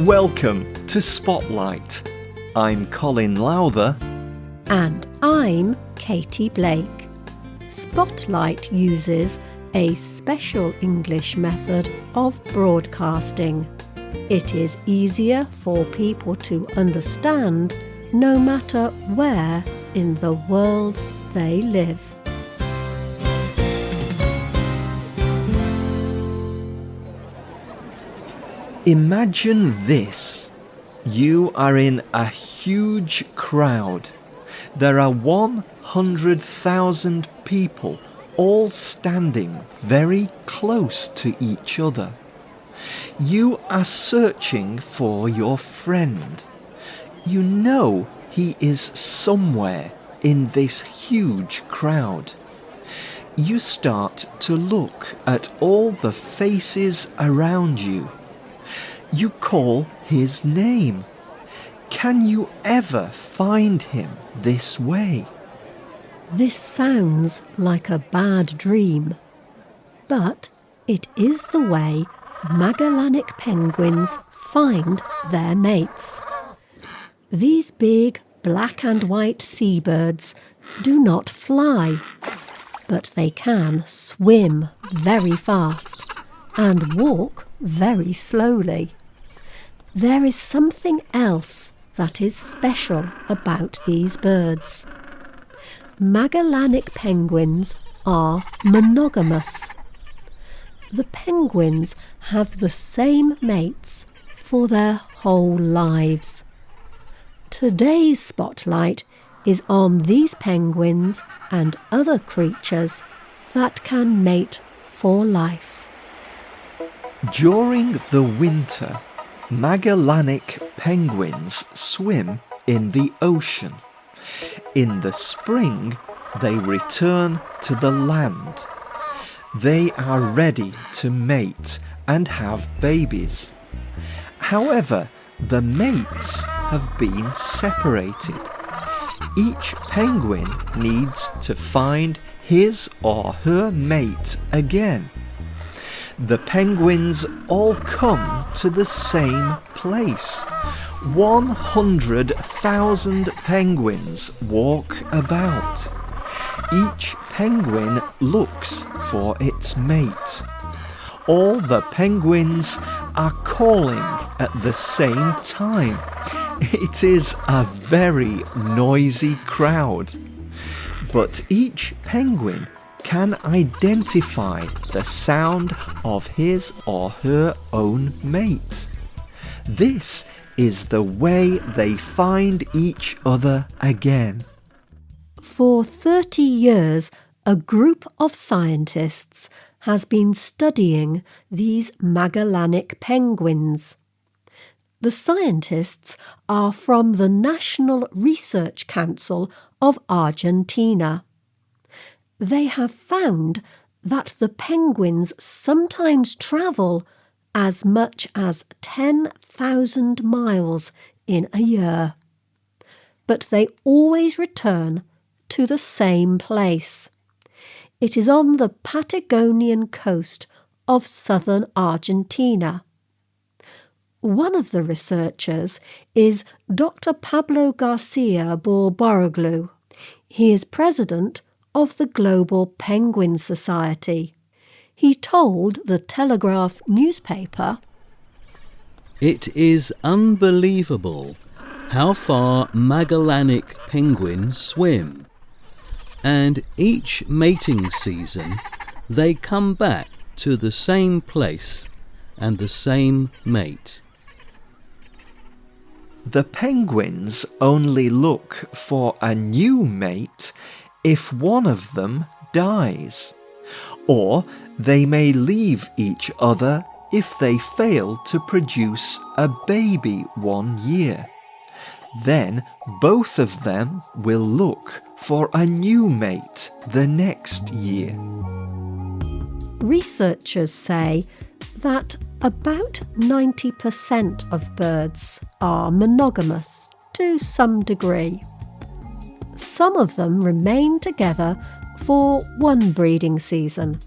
Welcome to Spotlight. I'm Colin Lowther. And I'm Katy Blake. Spotlight uses a special English method of broadcasting. It is easier for people to understand no matter where in the world they live. Imagine this. You are in a huge crowd. There are 100,000 people all standing very close to each other. You are searching for your friend. You know he is somewhere in this huge crowd. You start to look at all the faces around you. You call his name. Can you ever find him this way? This sounds like a bad dream, but it is the way Magellanic penguins find their mates. These big black and white seabirds do not fly, but they can swim very fast and walk very slowly. There is something else that is special about these birds. Magellanic penguins are monogamous. The penguins have the same mates for their whole lives. Today's spotlight is on these penguins and other creatures that can mate for life. During the winter, Magellanic penguins swim in the ocean. In the spring, they return to the land. They are ready to mate and have babies. However, the mates have been separated. Each penguin needs to find his or her mate again. The penguins all come to the same place. 100,000 penguins walk about. Each penguin looks for its mate. All the penguins are calling at the same time. It is a very noisy crowd. But each penguin can identify the sound of his or her own mate. This is the way they find each other again. For 30 years, a group of scientists has been studying these Magellanic penguins. The scientists are from the National Research Council of Argentina. They have found that the penguins sometimes travel as much as 10,000 miles in a year. But they always return to the same place. It is on the Patagonian coast of southern Argentina. One of the researchers is Dr. Pablo Garcia Borboroglu. He is president of the Global Penguin Society. He told the Telegraph newspaper, "It is unbelievable how far Magellanic penguins swim, and each mating season they come back to the same place and the same mate." The penguins only look for a new mate if one of them dies, or they may leave each other if they fail to produce a baby one year. Then both of them will look for a new mate the next year. Researchers say that about 90% of birds are monogamous to some degree. Some of them remain together for one breeding season,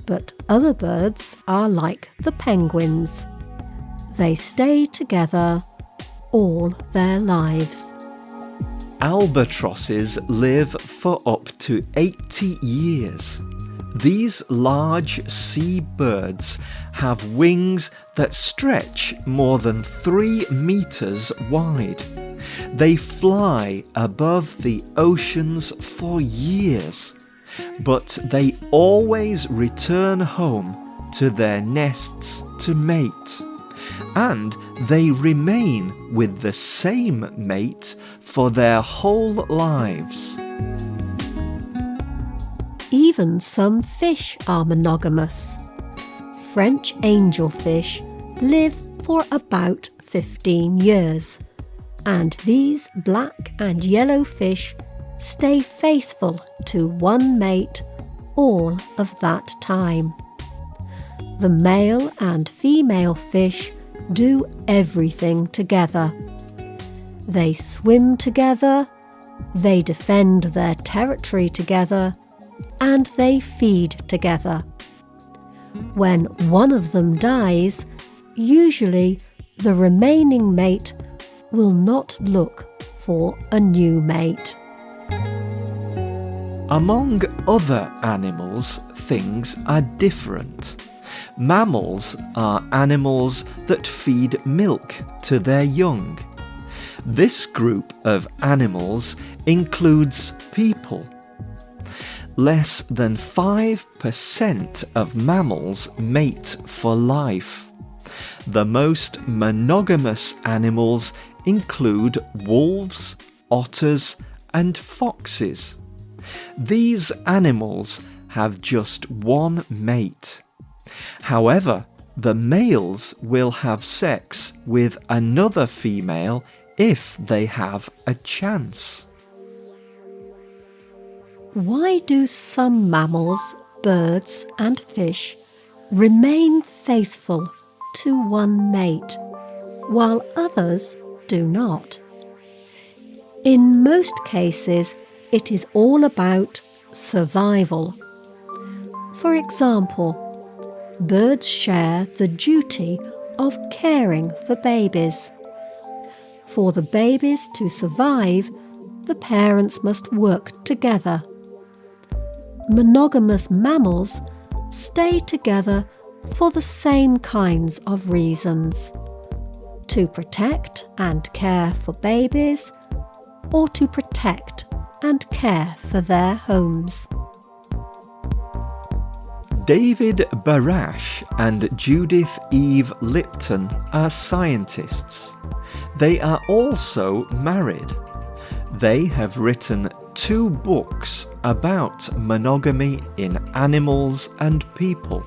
but other birds are like the penguins. they stay together all their lives. Albatrosses live for up to 80 years. These large sea birds have wings that stretch more than 3 meters wide. They fly above the oceans for years, but they always return home to their nests to mate, and they remain with the same mate for their whole lives. Even some fish are monogamous. French angelfish live for about 15 years, and these black and yellow fish stay faithful to one mate all of that time. The male and female fish do everything together. They swim together, they defend their territory together, and they feed together. When one of them dies, usually the remaining mate will not look for a new mate. Among other animals, things are different. Mammals are animals that feed milk to their young. This group of animals includes people. Less than 5% of mammals mate for life. The most monogamous animals include wolves, otters, and foxes. These animals have just one mate. However, the males will have sex with another female if they have a chance. Why do some mammals, birds, and fish remain faithful to one mate, while others do not? In most cases, it is all about survival. For example, birds share the duty of caring for babies. For the babies to survive, the parents must work together. Monogamous mammals stay together for the same kinds of reasons: to protect and care for babies, or to protect and care for their homes. David Barash and Judith Eve Lipton are scientists. They are also married. They have written 2 books about monogamy in animals and people.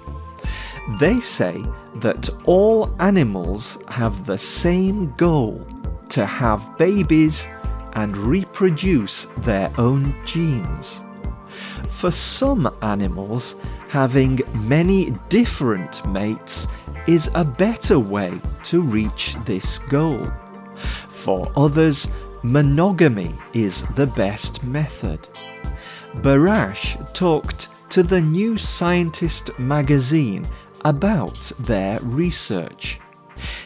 They say that all animals have the same goal: to have babies and reproduce their own genes. For some animals, having many different mates is a better way to reach this goal. For others, monogamy is the best method. Barash talked to the New Scientist magazine about their research.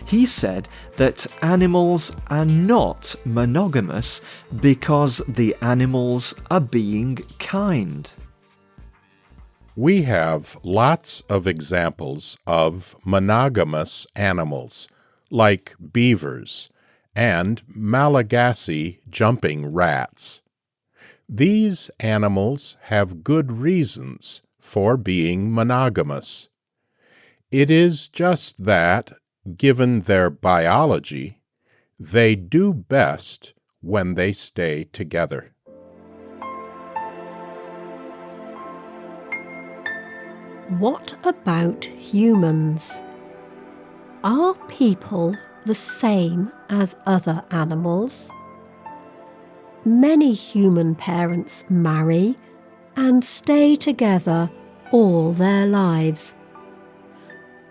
He said that animals are not monogamous because the animals are being kind. We have lots of examples of monogamous animals, like beavers and Malagasy jumping rats. These animals have good reasons for being monogamous. It is just that, given their biology, they do best when they stay together. What about humans? Are people the same as other animals? Many human parents marry and stay together all their lives.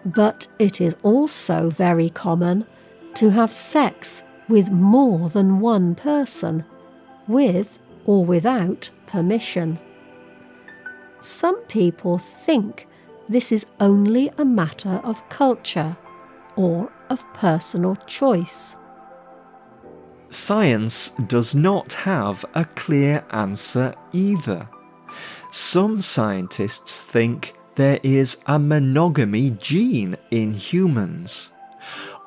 But it is also very common to have sex with more than one person, with or without permission. Some people think this is only a matter of culture or of personal choice? Science does not have a clear answer either. Some scientists think there is a monogamy gene in humans.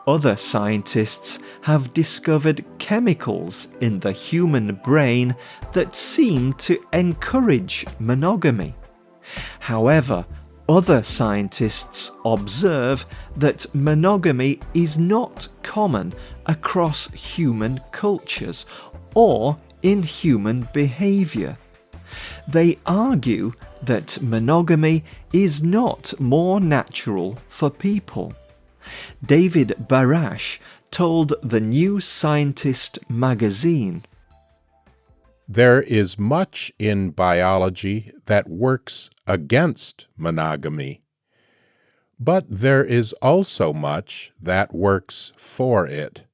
Other scientists have discovered chemicals in the human brain that seem to encourage monogamy. However, other scientists observe that monogamy is not common across human cultures or in human behaviour. They argue that monogamy is not more natural for people. David Barash told the New Scientist magazine, "There is much in biology that works against monogamy, but there is also much that works for it.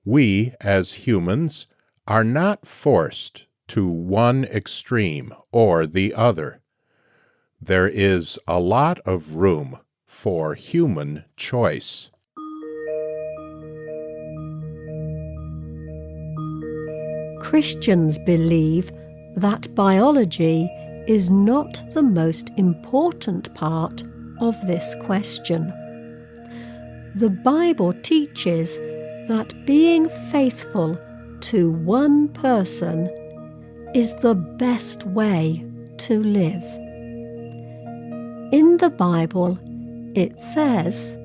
We, as humans, are not forced to one extreme or the other. There is a lot of room for human choice." Christians believe that biology is not the most important part of this question. The Bible teaches that being faithful to one person is the best way to live. In the Bible, it says,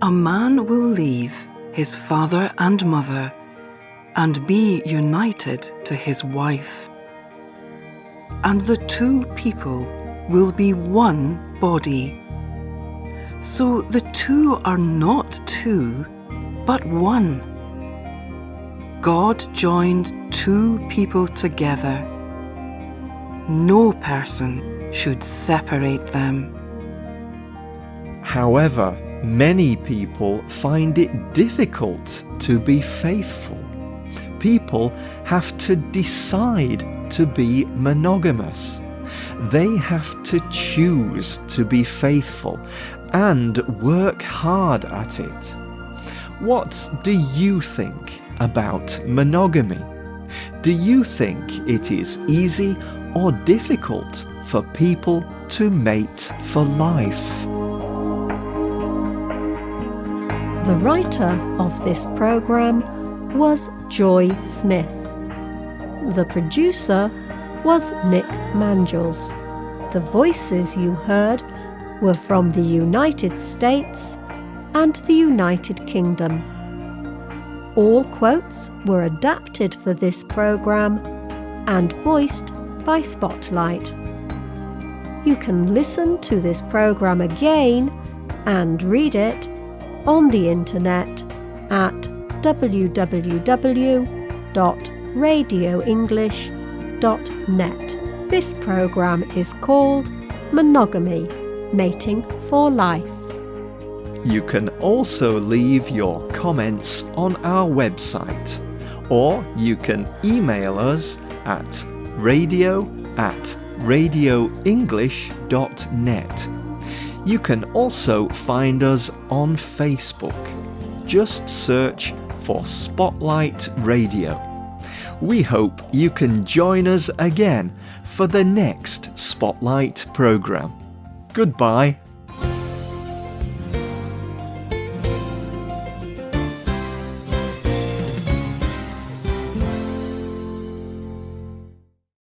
"A man will leave his father and mother and be united to his wife, and the two people will be one body. So the two are not two, but one. God joined two people together. No person should separate them." However, many people find it difficult to be faithful. People have to decide to be monogamous. They have to choose to be faithful and work hard at it. What do you think about monogamy? Do you think it is easy or difficult for people to mate for life? The writer of this program was Joy Smith. The producer was Nick Mangels. The voices you heard were from the United States and the United Kingdom. All quotes were adapted for this program and voiced by Spotlight. You can listen to this program again and read it on the internet at www.radioenglish.net. This program is called Monogamy, Mating for Life. You can also leave your comments on our website, or you can email us at radio@radioenglish.net. You can also find us on Facebook. Just search for Spotlight Radio. We hope you can join us again for the next Spotlight program. Goodbye.